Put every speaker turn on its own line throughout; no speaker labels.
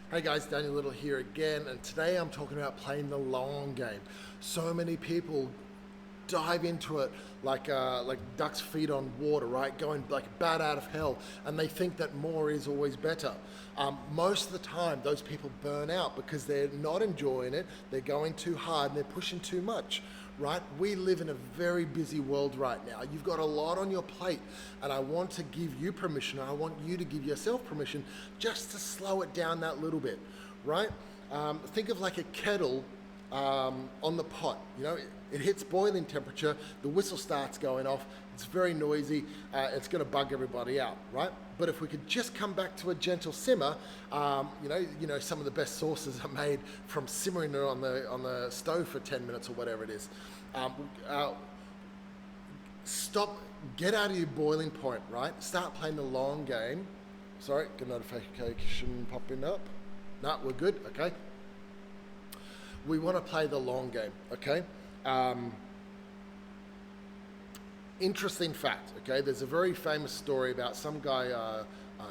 Hey guys, Daniel Lyttle here again, and today I'm talking about playing the long game. So many people dive into it like ducks feet on water, right? Going like bat out of hell, and they think that more is always better. Most of the time, those people burn out because they're not enjoying it. They're going too hard and they're pushing too much. Right? We live in a very busy world right now. You've got a lot on your plate, and I want to give you permission. I want you to give yourself permission just to slow it down that little bit, right? Think of like a kettle on the pot. You know, it hits boiling temperature, the whistle starts going off, it's very noisy, it's going to bug everybody out, right? But if we could just come back to a gentle simmer, some of the best sauces are made from simmering it on the stove for 10 minutes or whatever it is. Stop, get out of your boiling point, right? Start playing the long game. Sorry, good notification popping up. No, we're good, okay? We want to play the long game, okay? Interesting fact, okay? There's a very famous story about some guy,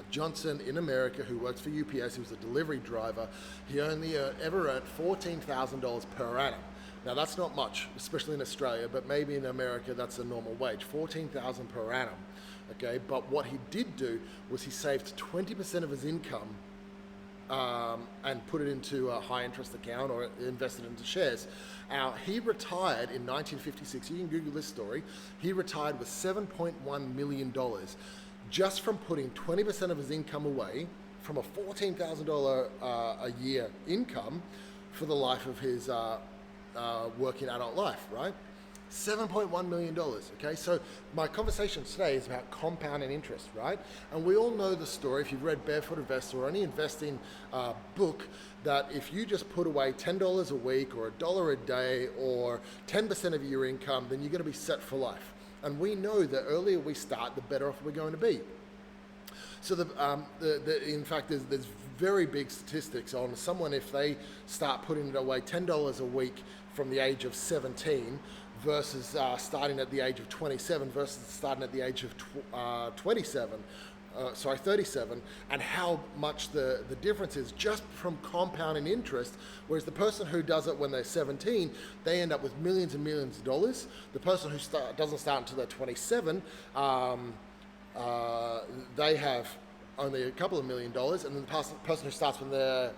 Johnson in America, who works for UPS. He was a delivery driver. He only ever earned $14,000 per annum. Now that's not much, especially in Australia, but maybe in America that's a normal wage, $14,000 per annum, okay? But what he did do was he saved 20% of his income and put it into a high interest account or invested into shares. He retired in 1956. You can Google this story. He retired with $7.1 million just from putting 20% of his income away from a $14,000 a year income for the life of his working adult life, right? $7.1 million, okay? So my conversation today is about compounding interest, right? And we all know the story, if you've read Barefoot Investor or any investing book, that if you just put away $10 a week or $1 a day or 10% of your income, then you're gonna be set for life. And we know the earlier we start, the better off we're going to be. So in fact, there's very big statistics on someone if they start putting it away $10 a week from the age of 17 versus starting at the age of 27 versus starting at the age of 37, and how much the difference is just from compounding interest. Whereas the person who does it when they're 17, they end up with millions and millions of dollars. The person who doesn't start until they're 27, they have only a couple of $1 million, and then the person who starts when they're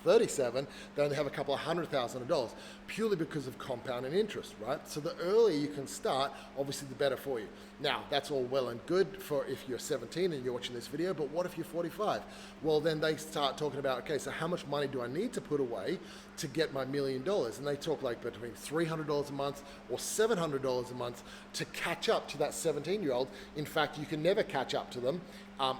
37, they only have a couple of $100,000, purely because of compounding interest, right? So the earlier you can start, obviously the better for you. Now, that's all well and good for if you're 17 and you're watching this video, but what if you're 45? Well, then they start talking about, okay, so how much money do I need to put away to get my $1 million? And they talk like between $300 a month or $700 a month to catch up to that 17-year-old. In fact, you can never catch up to them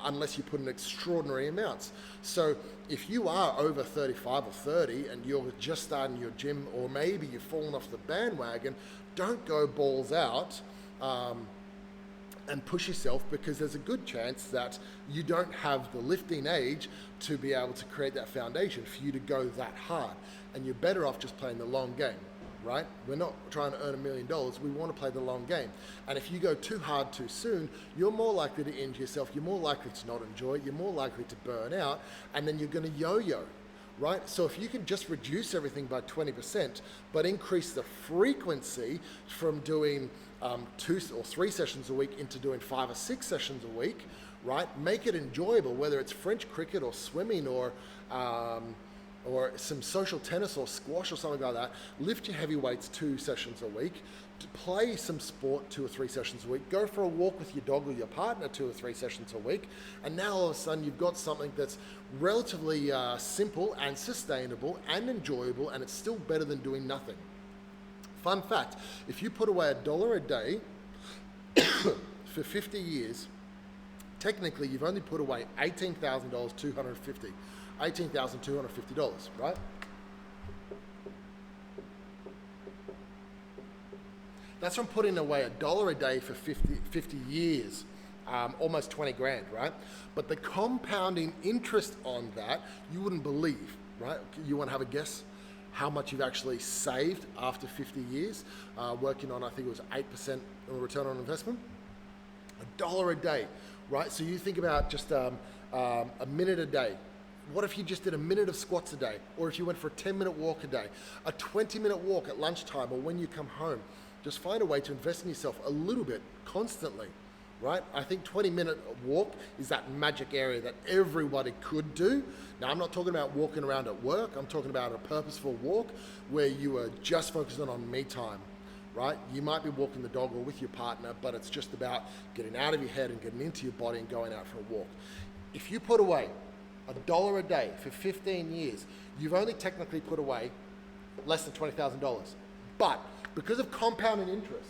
unless you put in extraordinary amounts. So if you are over 35 or 30 and you're just starting your gym, or maybe you've fallen off the bandwagon, don't go balls out and push yourself, because there's a good chance that you don't have the lifting age to be able to create that foundation for you to go that hard. And you're better off just playing the long game, right? We're not trying to earn $1 million. We want to play the long game. And if you go too hard too soon, you're more likely to injure yourself. You're more likely to not enjoy it. You're more likely to burn out, and then you're going to yo-yo, right? So if you can just reduce everything by 20%, but increase the frequency from doing 2 or 3 sessions a week into doing 5 or 6 sessions a week, right? Make it enjoyable, whether it's French cricket or swimming or some social tennis or squash or something like that. Lift your heavy weights 2 sessions a week. Play some sport 2 or 3 sessions a week. Go for a walk with your dog or your partner 2 or 3 sessions a week. And now all of a sudden you've got something that's relatively simple and sustainable and enjoyable, and it's still better than doing nothing. Fun fact, if you put away $1 a day for 50 years, technically you've only put away $18,250, right? That's from putting away $1 a day for 50 years, almost 20 grand, right? But the compounding interest on that, you wouldn't believe, right? You want to have a guess how much you've actually saved after 50 years, working on, I think it was 8% return on investment? $1 a day, right? So you think about just a minute a day, What if you just did a minute of squats a day? Or if you went for a 10-minute walk a day, a 20-minute walk at lunchtime or when you come home? Just find a way to invest in yourself a little bit constantly, right? I think 20-minute walk is that magic area that everybody could do. Now, I'm not talking about walking around at work. I'm talking about a purposeful walk where you are just focusing on me time, right? You might be walking the dog or with your partner, but it's just about getting out of your head and getting into your body and going out for a walk. If you put away $1 a day for 15 years, you've only technically put away less than $20,000. But because of compounding interest,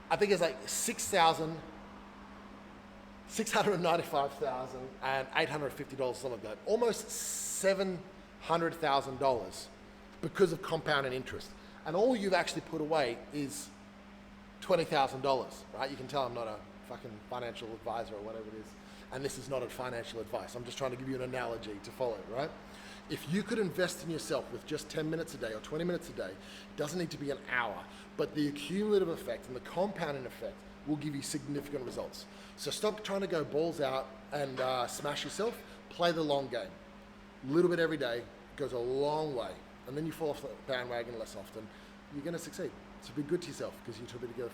I think it's like $695,850, something like that. Almost $700,000 because of compounding interest. And all you've actually put away is $20,000, right? You can tell I'm not a fucking financial advisor or whatever it is. And this is not a financial advice. I'm just trying to give you an analogy to follow, right? If you could invest in yourself with just 10 minutes a day or 20 minutes a day, it doesn't need to be an hour, but the accumulative effect and the compounding effect will give you significant results. So stop trying to go balls out and smash yourself. Play the long game. A little bit every day goes a long way. And then you fall off the bandwagon less often. You're going to succeed. So be good to yourself because you're too big to go for.